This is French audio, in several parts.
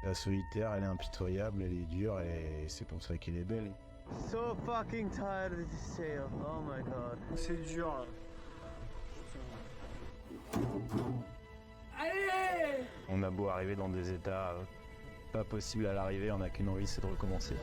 La solitaire, elle est impitoyable, elle est dure et c'est pour ça qu'elle est belle. So fucking tired of this sail. Oh my god. C'est dur. On a beau arriver dans des états pas possibles à l'arrivée, on n'a qu'une envie, c'est de recommencer.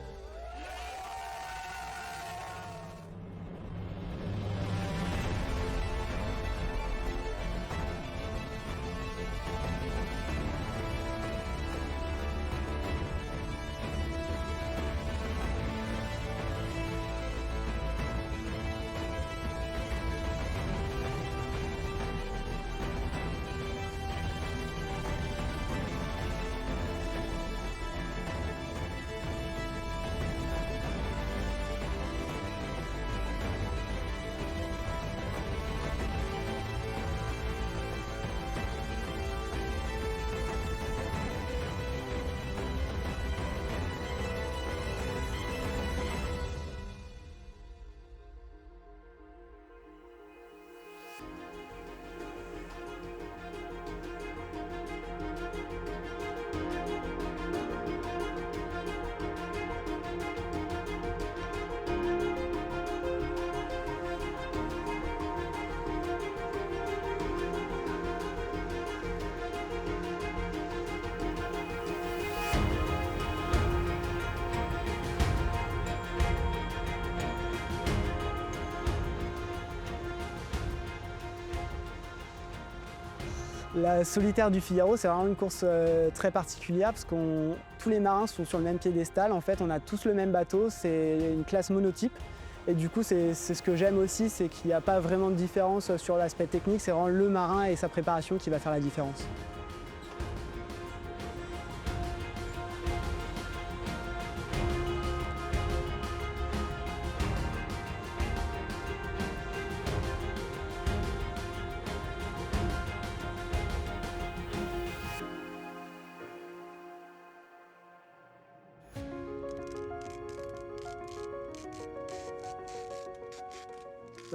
La solitaire du Figaro, c'est vraiment une course très particulière parce que tous les marins sont sur le même piédestal. En fait, on a tous le même bateau, c'est une classe monotype. Et du coup, c'est ce que j'aime aussi, c'est qu'il n'y a pas vraiment de différence sur l'aspect technique. C'est vraiment le marin et sa préparation qui va faire la différence.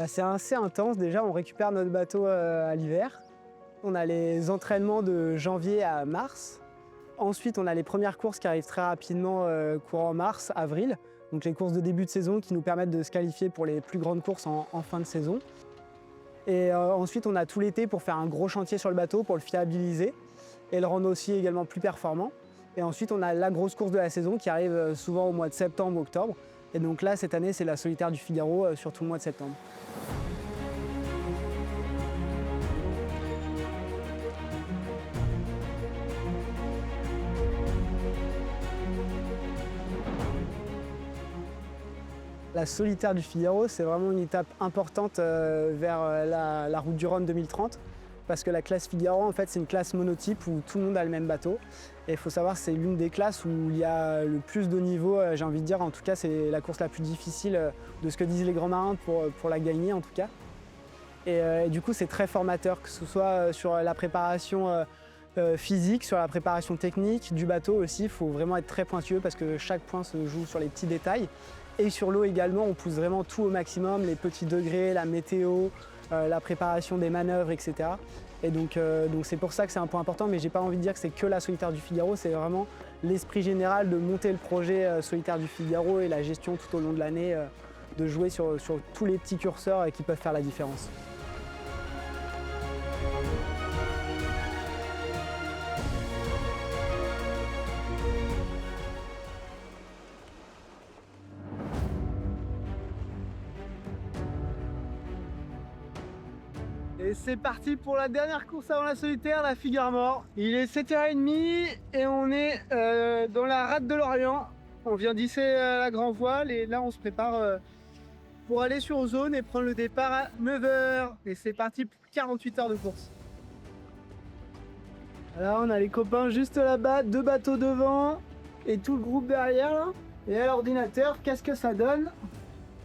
C'est assez intense. Déjà, on récupère notre bateau à l'hiver. On a les entraînements de janvier à mars. Ensuite, on a les premières courses qui arrivent très rapidement courant mars, avril. Donc les courses de début de saison qui nous permettent de se qualifier pour les plus grandes courses en fin de saison. Et ensuite, on a tout l'été pour faire un gros chantier sur le bateau, pour le fiabiliser et le rendre aussi également plus performant. Et ensuite, on a la grosse course de la saison qui arrive souvent au mois de septembre ou octobre. Et donc là, cette année, c'est la solitaire du Figaro sur tout le mois de septembre. La solitaire du Figaro, c'est vraiment une étape importante vers la route du Rhum 2030 parce que la classe Figaro, en fait, c'est une classe monotype où tout le monde a le même bateau. Et il faut savoir que c'est l'une des classes où il y a le plus de niveau, j'ai envie de dire. En tout cas, c'est la course la plus difficile de ce que disent les grands marins pour la gagner, en tout cas. Et du coup, c'est très formateur, que ce soit sur la préparation physique, sur la préparation technique du bateau aussi. Il faut vraiment être très pointueux parce que chaque point se joue sur les petits détails. Et sur l'eau également, on pousse vraiment tout au maximum, les petits degrés, la météo, la préparation des manœuvres, etc. Et donc c'est pour ça que c'est un point important, mais j'ai pas envie de dire que c'est que la solitaire du Figaro, c'est vraiment l'esprit général de monter le projet solitaire du Figaro et la gestion tout au long de l'année, de jouer sur tous les petits curseurs qui peuvent faire la différence. Et c'est parti pour la dernière course avant la solitaire, la Figaro. Il est 7h30 et on est dans la rade de l'Orient. On vient d'hisser la grand voile et là on se prépare pour aller sur Ozone et prendre le départ à 9h. Et c'est parti pour 48 heures de course. Là on a les copains juste là-bas, 2 bateaux devant et tout le groupe derrière là. Et à l'ordinateur, qu'est-ce que ça donne?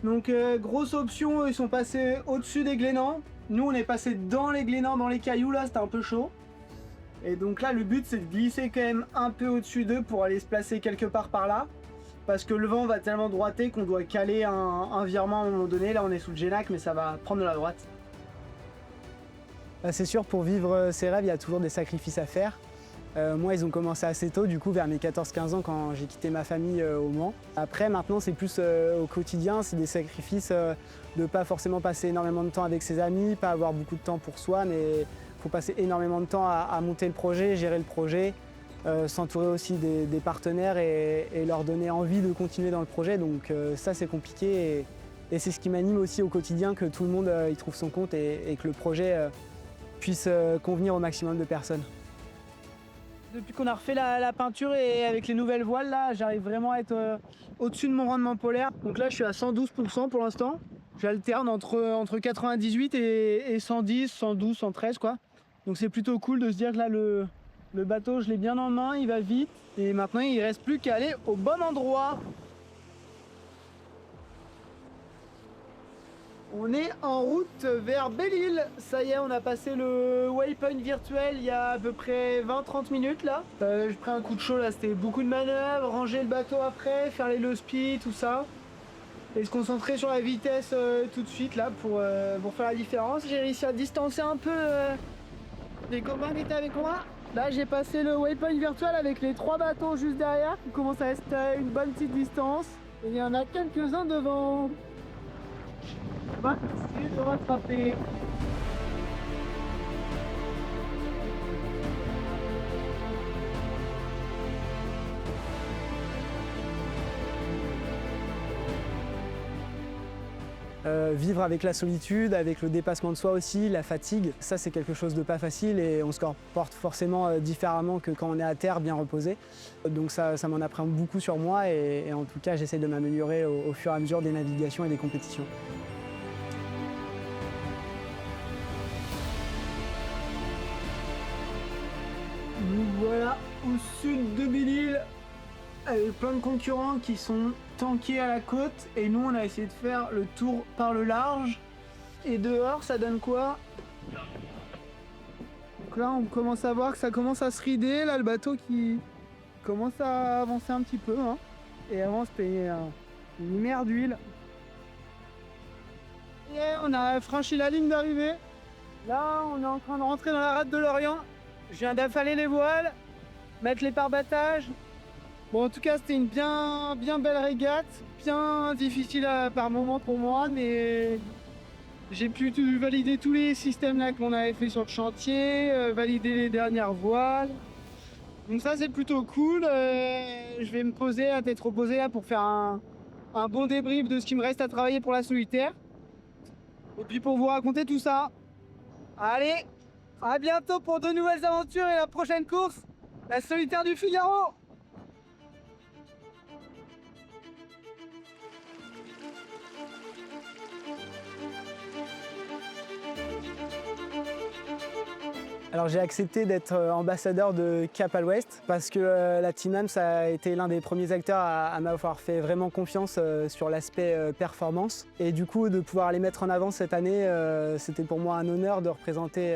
Donc grosse option, ils sont passés au-dessus des Glénans. Nous on est passé dans les Glénans, dans les cailloux là, c'était un peu chaud. Et donc là le but c'est de glisser quand même un peu au-dessus d'eux pour aller se placer quelque part par là. Parce que le vent va tellement droiter qu'on doit caler un virement à un moment donné. Là on est sous le Génac mais ça va prendre de la droite. C'est sûr, pour vivre ses rêves, il y a toujours des sacrifices à faire. Moi, ils ont commencé assez tôt, du coup, vers mes 14-15 ans, quand j'ai quitté ma famille au Mans. Après, maintenant, c'est plus au quotidien, c'est des sacrifices de ne pas forcément passer énormément de temps avec ses amis, pas avoir beaucoup de temps pour soi, mais il faut passer énormément de temps à monter le projet, gérer le projet, s'entourer aussi des partenaires et leur donner envie de continuer dans le projet. Donc ça, c'est compliqué et c'est ce qui m'anime aussi au quotidien, que tout le monde y trouve son compte et que le projet puisse convenir au maximum de personnes. Depuis qu'on a refait la peinture et avec les nouvelles voiles, là, j'arrive vraiment à être au-dessus de mon rendement polaire. Donc là, je suis à 112% pour l'instant. J'alterne entre 98 et 110, 112, 113 quoi. Donc c'est plutôt cool de se dire que là, le bateau, je l'ai bien en main, il va vite. Et maintenant, il ne reste plus qu'à aller au bon endroit. On est en route vers Belle-Île. Ça y est, on a passé le waypoint virtuel il y a à peu près 20-30 minutes là. J'ai pris un coup de chaud là, c'était beaucoup de manœuvres, ranger le bateau après, faire les low speed, tout ça. Et se concentrer sur la vitesse tout de suite là pour faire la différence. J'ai réussi à distancer un peu les copains qui étaient avec moi. Là, j'ai passé le waypoint virtuel avec les 3 bateaux juste derrière. Il commence à rester à une bonne petite distance. Et il y en a quelques-uns devant. On va essayer de rattraper. Vivre avec la solitude, avec le dépassement de soi aussi, la fatigue, ça c'est quelque chose de pas facile et on se comporte forcément différemment que quand on est à terre bien reposé. Donc ça m'en apprend beaucoup sur moi et en tout cas j'essaie de m'améliorer au fur et à mesure des navigations et des compétitions. Nous voilà au sud de Belle-Île avec plein de concurrents qui sont tankés à la côte et nous on a essayé de faire le tour par le large. Et dehors ça donne quoi? Donc là on commence à voir que ça commence à se rider, là le bateau qui commence à avancer un petit peu hein. Et avant c'était une mer d'huile. Et on a franchi la ligne d'arrivée. Là on est en train de rentrer dans la rade de l'Orient. Je viens d'affaler les voiles, mettre les pare-battages. Bon, en tout cas, c'était une bien belle régate, bien difficile par moment pour moi, mais j'ai pu valider tous les systèmes là qu'on avait fait sur le chantier, valider les dernières voiles. Donc ça, c'est plutôt cool. Je vais me poser à tête reposée là pour faire un bon débrief de ce qui me reste à travailler pour la solitaire. Et puis pour vous raconter tout ça. Allez, à bientôt pour de nouvelles aventures et la prochaine course, la solitaire du Figaro. Alors j'ai accepté d'être ambassadeur de Cap à l'Ouest parce que la Team Mams a été l'un des premiers acteurs à m'avoir fait vraiment confiance sur l'aspect performance. Et du coup de pouvoir les mettre en avant cette année, c'était pour moi un honneur de représenter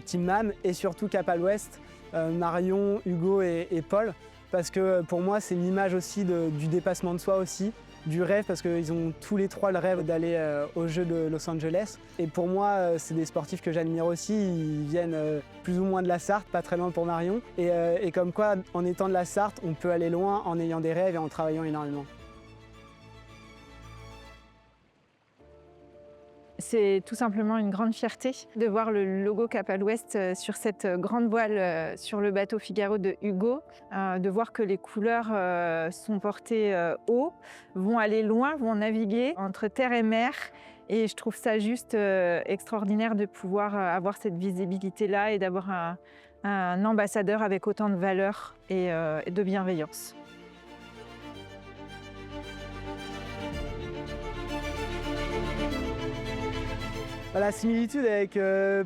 Team Mams et surtout Cap à l'Ouest, Marion, Hugo et Paul. Parce que pour moi c'est l'image aussi du dépassement de soi aussi. Du rêve parce qu'ils ont tous les trois le rêve d'aller aux Jeux de Los Angeles. Et pour moi, c'est des sportifs que j'admire aussi. Ils viennent plus ou moins de la Sarthe, pas très loin pour Marion. Et comme quoi, en étant de la Sarthe, on peut aller loin en ayant des rêves et en travaillant énormément. C'est tout simplement une grande fierté de voir le logo Cap à l'Ouest sur cette grande voile sur le bateau Figaro de Hugo, de voir que les couleurs sont portées haut, vont aller loin, vont naviguer entre terre et mer. Et je trouve ça juste extraordinaire de pouvoir avoir cette visibilité-là et d'avoir un ambassadeur avec autant de valeur et de bienveillance. La similitude avec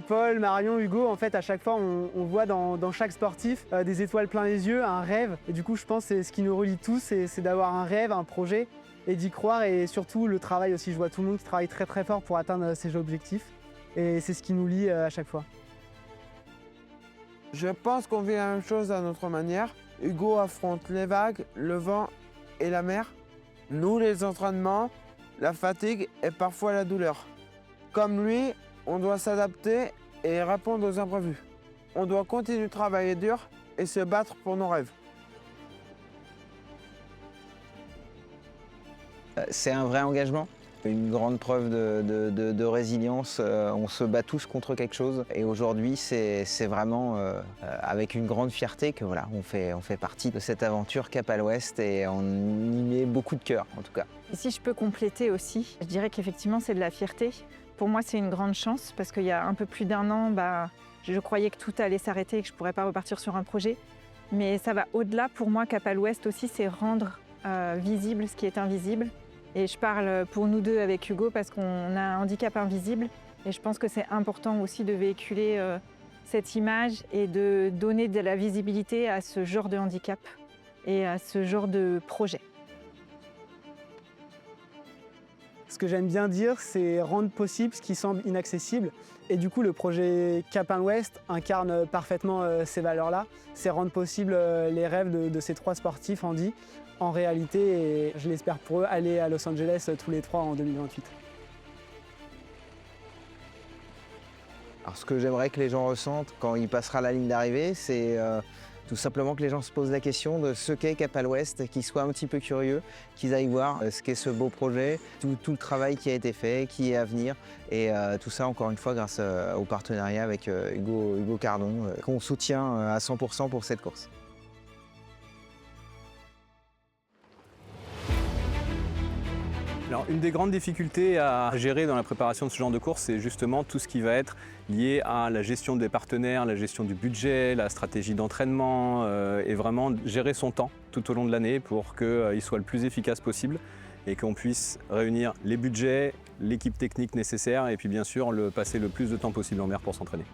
Paul, Marion, Hugo, en fait à chaque fois on voit dans chaque sportif des étoiles plein les yeux, un rêve. Et du coup je pense que c'est ce qui nous relie tous, c'est d'avoir un rêve, un projet et d'y croire et surtout le travail aussi. Je vois tout le monde qui travaille très très fort pour atteindre ses objectifs et c'est ce qui nous lie à chaque fois. Je pense qu'on vit la même chose à notre manière. Hugo affronte les vagues, le vent et la mer. Nous les entraînements, la fatigue et parfois la douleur. Comme lui, on doit s'adapter et répondre aux imprévus. On doit continuer de travailler dur et se battre pour nos rêves. C'est un vrai engagement, une grande preuve de résilience. On se bat tous contre quelque chose et aujourd'hui c'est vraiment avec une grande fierté que voilà, on fait partie de cette aventure Cap à l'Ouest et on y met beaucoup de cœur en tout cas. Et si je peux compléter aussi, je dirais qu'effectivement c'est de la fierté. Pour moi c'est une grande chance parce qu'il y a un peu plus d'un an, je croyais que tout allait s'arrêter et que je ne pourrais pas repartir sur un projet. Mais ça va au-delà. Pour moi, Cap à l'Ouest aussi, c'est rendre visible ce qui est invisible. Et je parle pour nous deux avec Hugo parce qu'on a un handicap invisible. Et je pense que c'est important aussi de véhiculer cette image et de donner de la visibilité à ce genre de handicap et à ce genre de projet. Ce que j'aime bien dire, c'est rendre possible ce qui semble inaccessible. Et du coup, le projet Cap à l'Ouest incarne parfaitement ces valeurs-là. C'est rendre possible les rêves de ces 3 sportifs handi en réalité, et je l'espère pour eux, aller à Los Angeles tous les 3 en 2028. Alors ce que j'aimerais que les gens ressentent quand il passera la ligne d'arrivée, c'est tout simplement que les gens se posent la question de ce qu'est Cap à l'Ouest, qu'ils soient un petit peu curieux, qu'ils aillent voir ce qu'est ce beau projet, tout le travail qui a été fait, qui est à venir. Et tout ça, encore une fois, grâce au partenariat avec Hugo Cardon, qu'on soutient à 100% pour cette course. Alors, une des grandes difficultés à gérer dans la préparation de ce genre de course, c'est justement tout ce qui va être lié à la gestion des partenaires, la gestion du budget, la stratégie d'entraînement et vraiment gérer son temps tout au long de l'année pour qu'il soit le plus efficace possible et qu'on puisse réunir les budgets, l'équipe technique nécessaire et puis bien sûr passer le plus de temps possible en mer pour s'entraîner.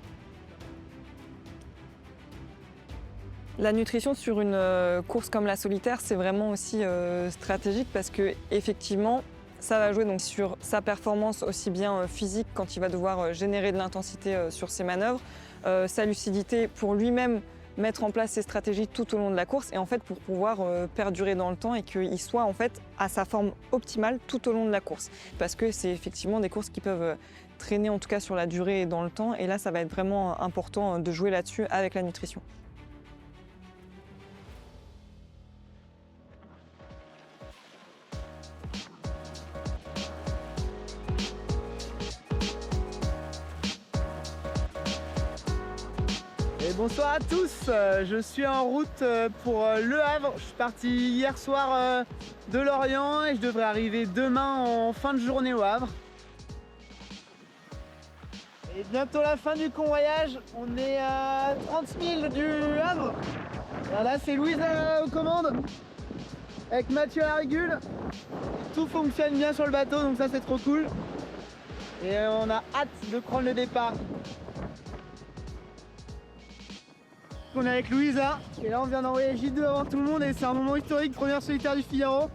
La nutrition sur une course comme la solitaire, c'est vraiment aussi stratégique parce que effectivement, ça va jouer donc sur sa performance aussi bien physique quand il va devoir générer de l'intensité sur ses manœuvres, sa lucidité pour lui-même mettre en place ses stratégies tout au long de la course et en fait pour pouvoir perdurer dans le temps et qu'il soit en fait à sa forme optimale tout au long de la course. Parce que c'est effectivement des courses qui peuvent traîner en tout cas sur la durée et dans le temps et là ça va être vraiment important de jouer là-dessus avec la nutrition. Et bonsoir à tous, je suis en route pour Le Havre. Je suis parti hier soir de Lorient et je devrais arriver demain en fin de journée au Havre. Et bientôt la fin du convoyage, on est à 30 000 du Havre. Alors là c'est Louise aux commandes, avec Mathieu à la régule. Tout fonctionne bien sur le bateau donc ça c'est trop cool. Et on a hâte de prendre le départ. On est avec Louisa et là on vient d'envoyer J2 avant tout le monde et c'est un moment historique, première solitaire du Figaro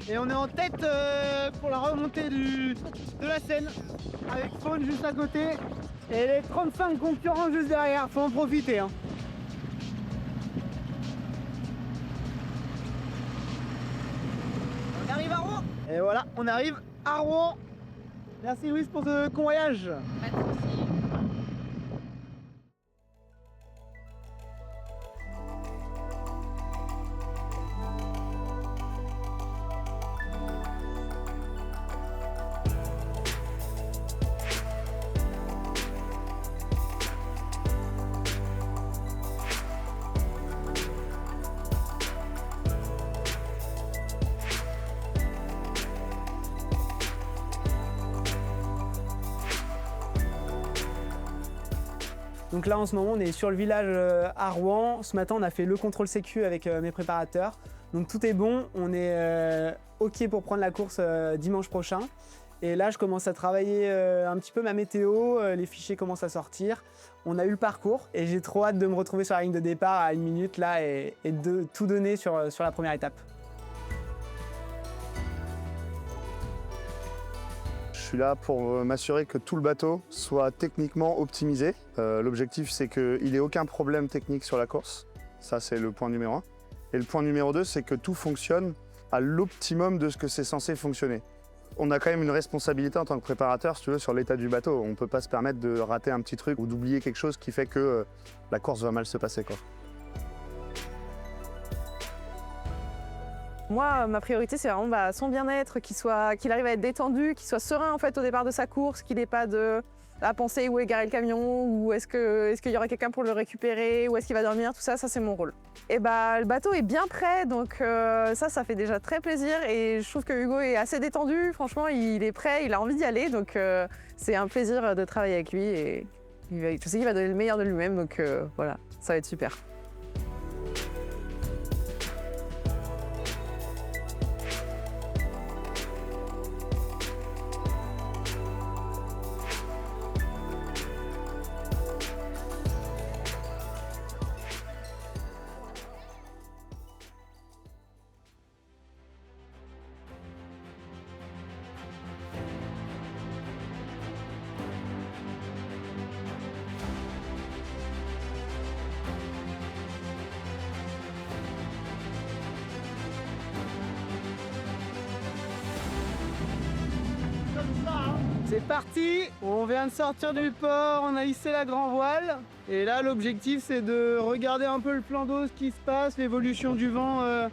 et on est en tête pour la remontée de la Seine avec Faune juste à côté et les 35 concurrents juste derrière, faut en profiter hein. On arrive à Rouen. Et voilà, on arrive à Rouen. Merci Louise pour ce convoyage. Pas de soucis. Donc là en ce moment on est sur le village à Rouen. Ce matin on a fait le contrôle sécu avec mes préparateurs. Donc tout est bon, on est OK pour prendre la course dimanche prochain. Et là je commence à travailler un petit peu ma météo, les fichiers commencent à sortir. On a eu le parcours et j'ai trop hâte de me retrouver sur la ligne de départ à 1 minute là et de tout donner sur la première étape. Je suis là pour m'assurer que tout le bateau soit techniquement optimisé. L'objectif, c'est qu'il n'y ait aucun problème technique sur la course. Ça, c'est le point numéro 1. Et le point numéro 2, c'est que tout fonctionne à l'optimum de ce que c'est censé fonctionner. On a quand même une responsabilité en tant que préparateur, si tu veux, sur l'état du bateau. On ne peut pas se permettre de rater un petit truc ou d'oublier quelque chose qui fait que la course va mal se passer, quoi. Moi, ma priorité, c'est vraiment son bien-être, qu'il arrive à être détendu, qu'il soit serein en fait au départ de sa course, qu'il n'ait pas à penser où est garé le camion, ou est-ce qu'il y aura quelqu'un pour le récupérer, où est-ce qu'il va dormir, tout ça, c'est mon rôle. Et le bateau est bien prêt, donc ça fait déjà très plaisir, et je trouve que Hugo est assez détendu, franchement, il est prêt, il a envie d'y aller, donc c'est un plaisir de travailler avec lui, et je sais qu'il va donner le meilleur de lui-même, donc voilà, ça va être super. C'est parti! On vient de sortir du port, on a hissé la grand voile. Et là, l'objectif, c'est de regarder un peu le plan d'eau, ce qui se passe, l'évolution du vent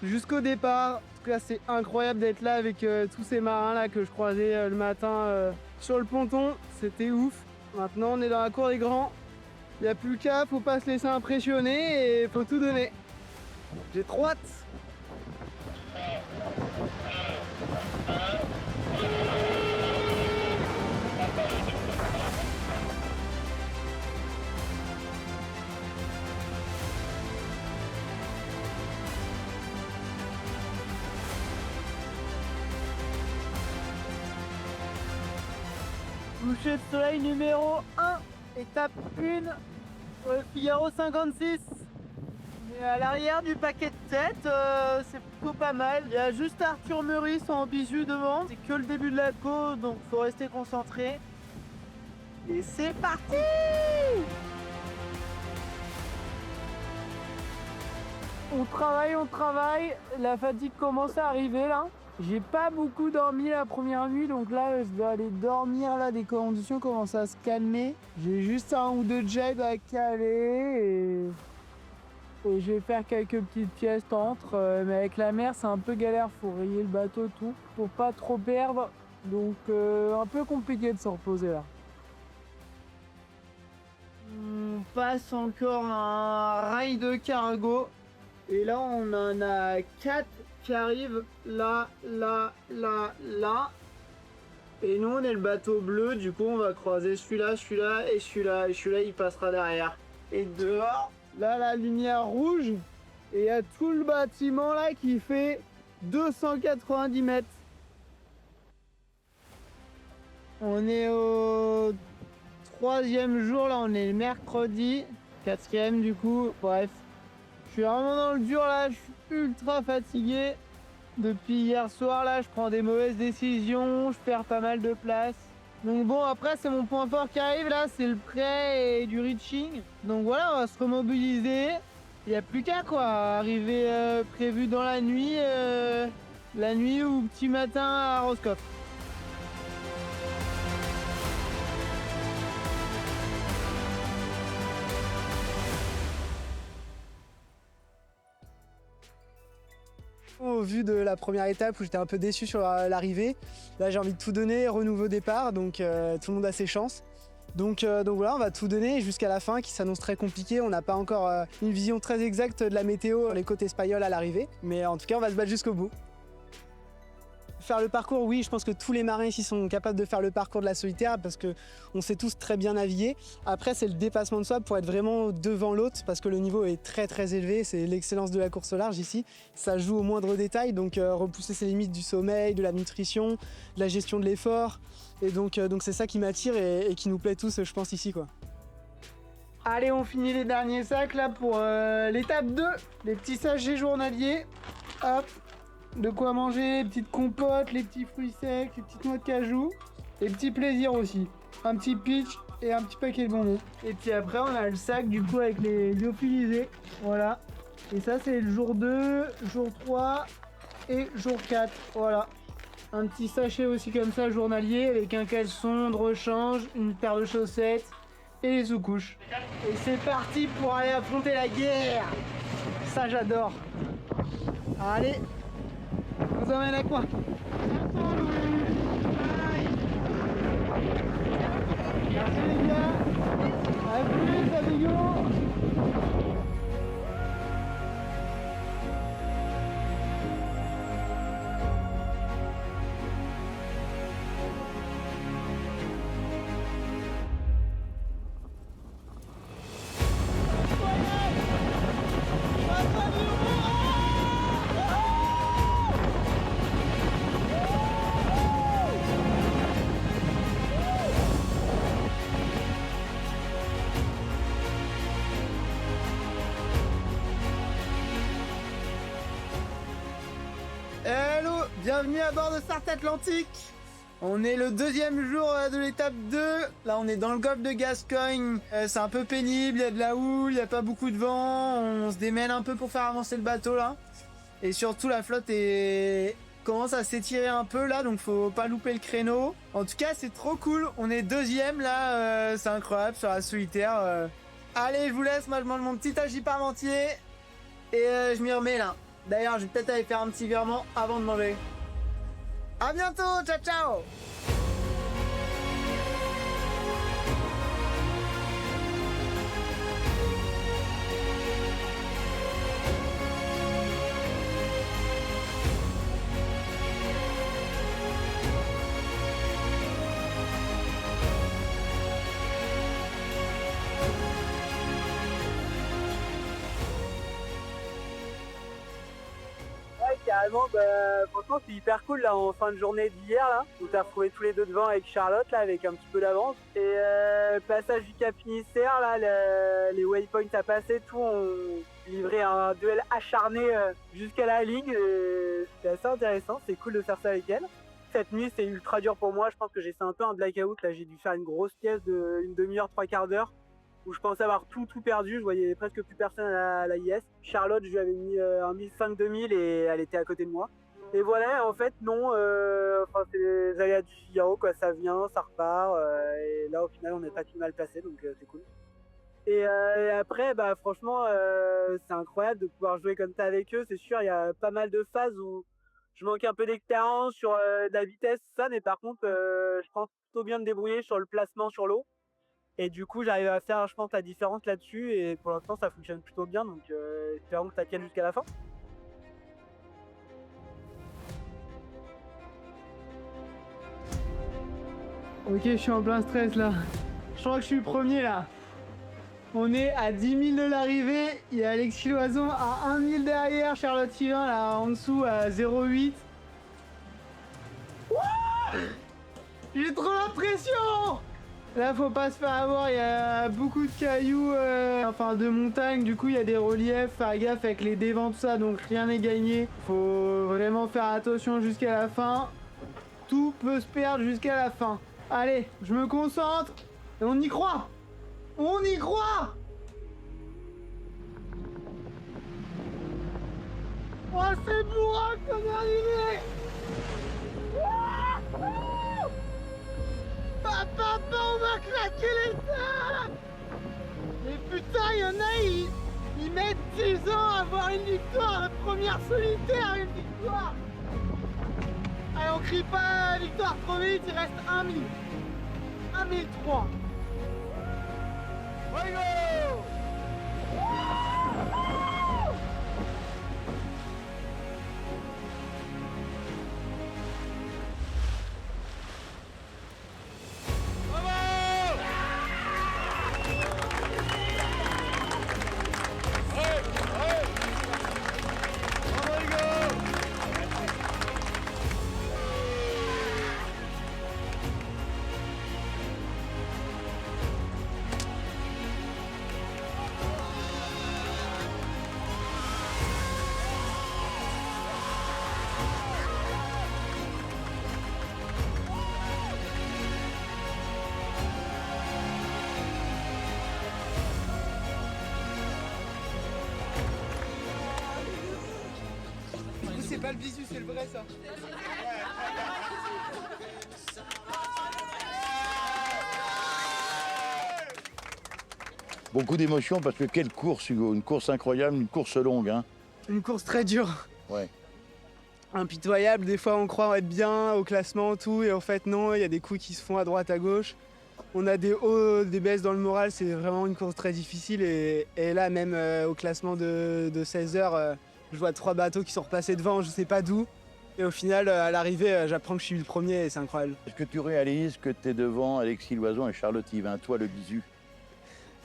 jusqu'au départ. En tout cas, c'est incroyable d'être là avec tous ces marins là que je croisais le matin sur le ponton. C'était ouf. Maintenant, on est dans la cour des grands. Il n'y a plus qu'à, faut pas se laisser impressionner et faut tout donner. J'ai trop hâte! Coucher de soleil numéro 1, étape 1, sur le Figaro 56. On est à l'arrière du paquet de tête, c'est plutôt pas mal. Il y a juste Arthur Meurice en bisu devant, c'est que le début de la côte, donc faut rester concentré. Et c'est parti! On travaille, la fatigue commence à arriver là. J'ai pas beaucoup dormi la première nuit, donc là je dois aller dormir là, des conditions commencent à se calmer. J'ai juste un ou deux jets à caler et je vais faire quelques petites pièces entre. Mais avec la mer c'est un peu galère, faut rayer le bateau tout pour pas trop perdre. Donc un peu compliqué de se reposer là. On passe encore un rail de cargo et là on en a 4 qui arrive là. Et nous on est le bateau bleu, du coup on va croiser celui-là et celui-là il passera derrière. Et dehors, là la lumière rouge, et il y a tout le bâtiment là qui fait 290 mètres. On est au 3e jour là, on est le mercredi, 4e du coup, bref. Je suis vraiment dans le dur là, je suis ultra fatigué. Depuis hier soir là, je prends des mauvaises décisions, je perds pas mal de place. Donc bon, après c'est mon point fort qui arrive là, c'est le prêt et du reaching. Donc voilà, on va se remobiliser. Il n'y a plus qu'à quoi, arriver prévu dans la nuit ou petit matin à Roscoff. Au vu de la première étape où j'étais un peu déçu sur l'arrivée, là j'ai envie de tout donner, renouveau départ, donc tout le monde a ses chances. Donc voilà, on va tout donner jusqu'à la fin qui s'annonce très compliqué. On n'a pas encore une vision très exacte de la météo, les côtes espagnoles à l'arrivée, mais en tout cas on va se battre jusqu'au bout. Faire le parcours, oui, je pense que tous les marins ici sont capables de faire le parcours de la solitaire parce qu'on sait tous très bien naviguer. Après, c'est le dépassement de soi pour être vraiment devant l'autre parce que le niveau est très très élevé. C'est l'excellence de la course au large ici. Ça joue au moindre détail, donc repousser ses limites du sommeil, de la nutrition, de la gestion de l'effort. Et donc c'est ça qui m'attire et qui nous plaît tous, je pense, ici, quoi. Allez, on finit les derniers sacs là pour l'étape 2. Les petits sachets journaliers. Hop. De quoi manger, les petites compotes, les petits fruits secs, les petites noix de cajou. Et petits plaisirs aussi. Un petit pitch et un petit paquet de bonbons. Et puis après, on a le sac du coup avec les lyophilisés. Voilà. Et ça, c'est le jour 2, jour 3 et jour 4. Voilà. Un petit sachet aussi comme ça journalier avec un caleçon de rechange, une paire de chaussettes et les sous-couches. Et c'est parti pour aller affronter la guerre. Ça j'adore. Allez, je vous emmène avec moi. Merci les gars. À plus, amigos. Hello, bienvenue à bord de Start Atlantique. On est le deuxième jour de l'étape 2. Là, on est dans le golfe de Gascogne. C'est un peu pénible, il y a de la houle, il n'y a pas beaucoup de vent. On se démène un peu pour faire avancer le bateau là. Et surtout, la flotte commence à s'étirer un peu là, donc faut pas louper le créneau. En tout cas, c'est trop cool. On est deuxième là, c'est incroyable sur la solitaire. Allez, je vous laisse. Moi, je mange mon petit agi parmentier et je m'y remets là. D'ailleurs, je vais peut-être aller faire un petit virement avant de manger. À bientôt, ciao ciao. Carrément, franchement c'est hyper cool là en fin de journée d'hier là, où t'as retrouvé tous les deux devant avec Charlotte là avec un petit peu d'avance. Et passage du Cap Finistère là, les waypoints à passer, tout, on livrait un duel acharné jusqu'à la ligne. C'était assez intéressant, c'est cool de faire ça avec elle. Cette nuit c'est ultra dur pour moi, je pense que j'ai fait un peu un blackout là, j'ai dû faire une grosse pièce de une demi-heure, 3/4 d'heure. Où je pensais avoir tout perdu, je voyais presque plus personne à la IS. Charlotte, je lui avais mis un 1500-2000 et elle était à côté de moi. Et voilà, en fait, non, c'est les aléas du Figaro, quoi, ça vient, ça repart, et là, au final, on n'est pas tout mal placé, donc c'est cool. Et après, franchement, c'est incroyable de pouvoir jouer comme ça avec eux, c'est sûr, il y a pas mal de phases où je manque un peu d'expérience sur de la vitesse, ça, mais par contre, je pense plutôt bien me débrouiller sur le placement sur l'eau. Et du coup, j'arrive à faire, je pense, la différence là-dessus. Et pour l'instant, ça fonctionne plutôt bien. Donc, espérons que ça tienne jusqu'à la fin. Ok, je suis en plein stress là. Je crois que je suis le premier là. On est à 10 000 de l'arrivée. Il y a Alexis Loison à 1 000 derrière. Charlotte Yvain là en dessous à 0,8. J'ai trop la pression! Là, faut pas se faire avoir, il y a beaucoup de cailloux, de montagne, du coup il y a des reliefs, faire gaffe avec les dévents, tout ça, donc rien n'est gagné. Faut vraiment faire attention jusqu'à la fin. Tout peut se perdre jusqu'à la fin. Allez, je me concentre et on y croit! On y croit! Oh, c'est bourrin qu'on est arrivé! Papa, on va claquer les tables! Mais putain, il y en a, ils mettent 10 ans à avoir une victoire, la première solitaire, une victoire! Allez, on crie pas victoire trop vite, il reste 1 000. 1 003. Go! C'est pas le visu, c'est le vrai ça. Beaucoup d'émotions parce que quelle course, Hugo, une course incroyable, une course longue. Hein. Une course très dure. Ouais. Impitoyable, des fois on croit être bien au classement, tout, et en fait non, il y a des coups qui se font à droite, à gauche. On a des hauts, des baisses dans le moral, c'est vraiment une course très difficile. Et là, même au classement de 16 heures, je vois 3 bateaux qui sont repassés devant, je sais pas d'où. Et au final, à l'arrivée, j'apprends que je suis le premier et c'est incroyable. Est-ce que tu réalises que tu es devant Alexis Loison et Charlotte Yvain, toi le bisu?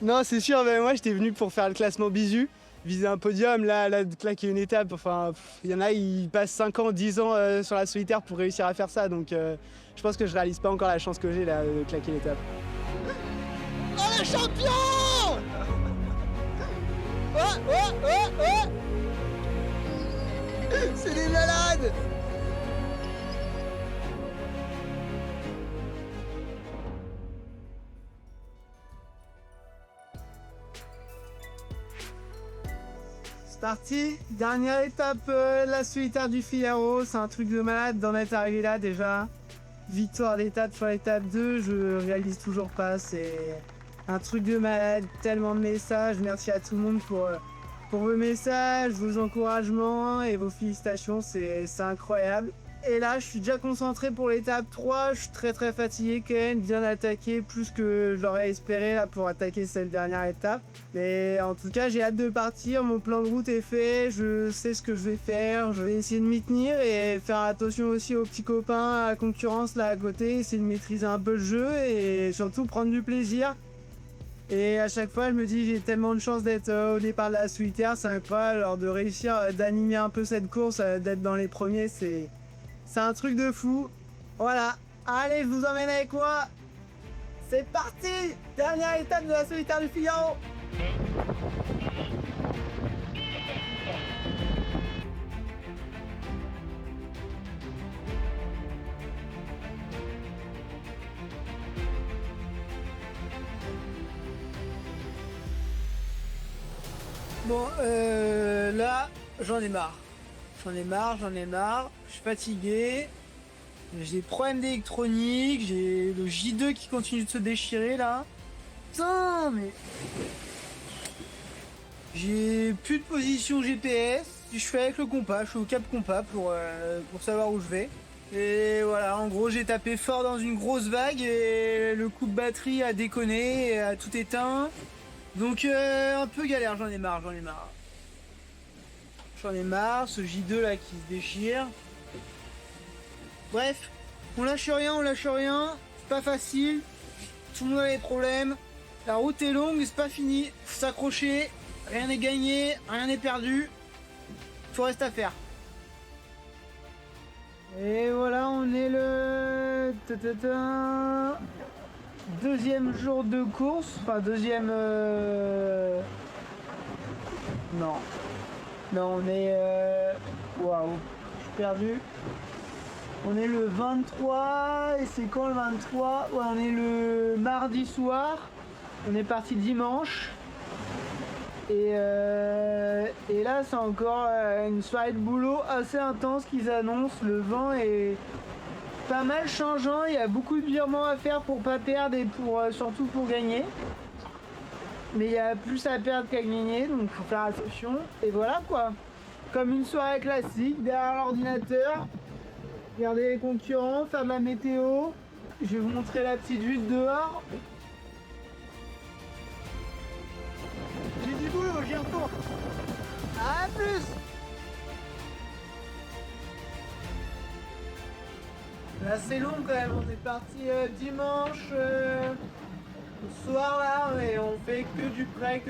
Non, c'est sûr, mais moi j'étais venu pour faire le classement bisu, viser un podium, là claquer une étape. Enfin, il y en a, ils passent 5 ans, 10 ans sur la solitaire pour réussir à faire ça. Donc je pense que je réalise pas encore la chance que j'ai là de claquer l'étape. Oh le champion! Oh! C'est des malades! C'est parti, dernière étape, la solitaire du Figaro, c'est un truc de malade d'en être arrivé là déjà. Victoire d'étape sur l'étape 2, je réalise toujours pas, c'est un truc de malade, tellement de messages, merci à tout le monde pour vos messages, vos encouragements et vos félicitations, c'est incroyable. Et là, je suis déjà concentré pour l'étape 3, je suis très fatigué quand même, bien attaqué, plus que je l'aurais espéré là pour attaquer cette dernière étape. Mais en tout cas, j'ai hâte de partir, mon plan de route est fait, je sais ce que je vais faire, je vais essayer de m'y tenir et faire attention aussi aux petits copains, à la concurrence là à côté, essayer de maîtriser un peu le jeu et surtout prendre du plaisir. Et à chaque fois, je me dis, j'ai tellement de chance d'être au départ de la solitaire, c'est incroyable, alors de réussir d'animer un peu cette course, d'être dans les premiers, c'est un truc de fou. Voilà, allez, je vous emmène avec moi. C'est parti, dernière étape de la solitaire du Figaro. Bon, là, j'en ai marre. J'en ai marre. Je suis fatigué. J'ai des problèmes d'électronique. J'ai le J2 qui continue de se déchirer là. Putain, mais. J'ai plus de position GPS. Je fais avec le compas. Je suis au cap compas pour savoir où je vais. Et voilà, en gros, j'ai tapé fort dans une grosse vague et le coup de batterie a déconné et a tout éteint. Donc un peu galère, j'en ai marre. J'en ai marre, ce J2 là qui se déchire. Bref, on lâche rien, c'est pas facile. Tout le monde a des problèmes. La route est longue, mais c'est pas fini. Faut s'accrocher, rien n'est gagné, rien n'est perdu. Tout reste à faire. Et voilà, on est le deuxième jour de course, enfin deuxième... Non, on est... Waouh, je suis perdu. On est le 23, et c'est quand le 23? Ouais, on est le mardi soir, on est parti dimanche. Et là, c'est encore une soirée de boulot assez intense qui s'annonce. Le vent est pas mal changeant, il y a beaucoup de virements à faire pour pas perdre et surtout pour gagner. Mais il y a plus à perdre qu'à gagner, donc faut faire attention. Et voilà quoi, comme une soirée classique, derrière l'ordinateur, regarder les concurrents, faire de la météo. Je vais vous montrer la petite vue de dehors. J'ai du boulot, j'y retourne. À plus. Là c'est long quand même, on est parti dimanche soir là et on fait que du prêt.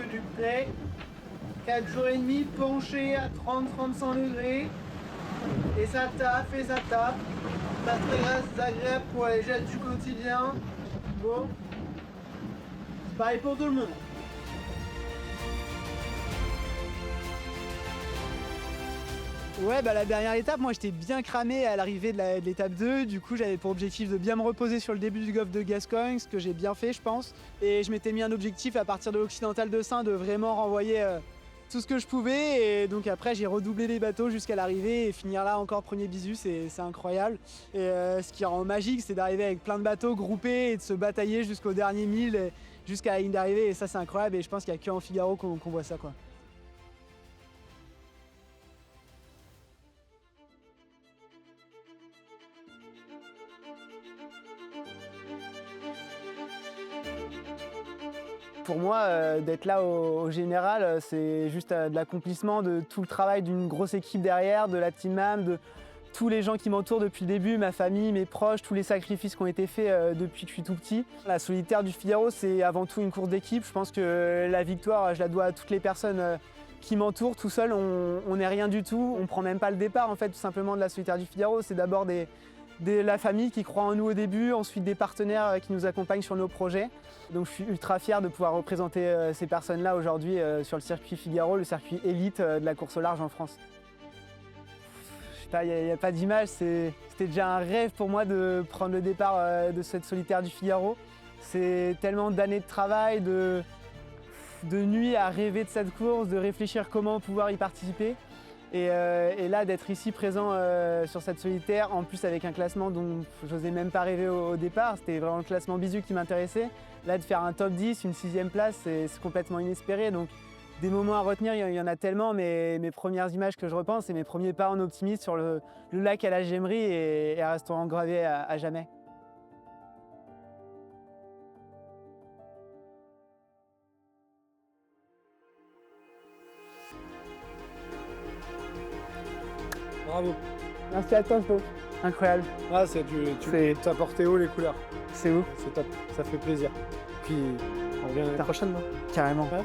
4 jours et demi penché à 30-35 degrés. Et ça tape. Pas très agréable pour les gestes du quotidien. Bon. C'est pareil pour tout le monde. Ouais, bah la dernière étape, moi j'étais bien cramé à l'arrivée de l'étape 2. Du coup, j'avais pour objectif de bien me reposer sur le début du golfe de Gascogne, ce que j'ai bien fait, je pense. Et je m'étais mis un objectif à partir de l'Occidental de Saint de vraiment renvoyer tout ce que je pouvais. Et donc après, j'ai redoublé les bateaux jusqu'à l'arrivée et finir là encore premier bisu, c'est incroyable. Et ce qui rend magique, c'est d'arriver avec plein de bateaux groupés et de se batailler jusqu'au dernier mille, jusqu'à la ligne d'arrivée. Et ça, c'est incroyable. Et je pense qu'il n'y a qu'en Figaro qu'on voit ça, quoi. Pour moi, d'être là au Général, c'est juste de l'accomplissement de tout le travail d'une grosse équipe derrière, de la team MAM, de tous les gens qui m'entourent depuis le début, ma famille, mes proches, tous les sacrifices qui ont été faits depuis que je suis tout petit. La solitaire du Figaro, c'est avant tout une course d'équipe. Je pense que la victoire, je la dois à toutes les personnes qui m'entourent. Tout seul, on n'est rien du tout. On ne prend même pas le départ, en fait, tout simplement, de la solitaire du Figaro. C'est d'abord la famille qui croit en nous au début, ensuite des partenaires qui nous accompagnent sur nos projets. Donc je suis ultra fier de pouvoir représenter ces personnes-là aujourd'hui sur le circuit Figaro, le circuit élite de la course au large en France. Je sais pas, il n'y a pas d'image, c'était déjà un rêve pour moi de prendre le départ de cette solitaire du Figaro. C'est tellement d'années de travail, de nuits à rêver de cette course, de réfléchir comment pouvoir y participer. Et là, d'être ici présent sur cette solitaire, en plus avec un classement dont j'osais même pas rêver au départ, c'était vraiment le classement bisu qui m'intéressait. Là, de faire un top 10, une 6e place, c'est complètement inespéré. Donc, des moments à retenir, il y en a tellement, mais mes premières images que je repense, c'est mes premiers pas en optimiste sur le lac à la Gemmerie et elles resteront gravées à jamais. Bravo. Merci à toi, Flo. Incroyable. Ah, tu as porté haut les couleurs. C'est ouf. C'est top, ça fait plaisir. Puis on revient l'année prochaine, non? Carrément. Ouais.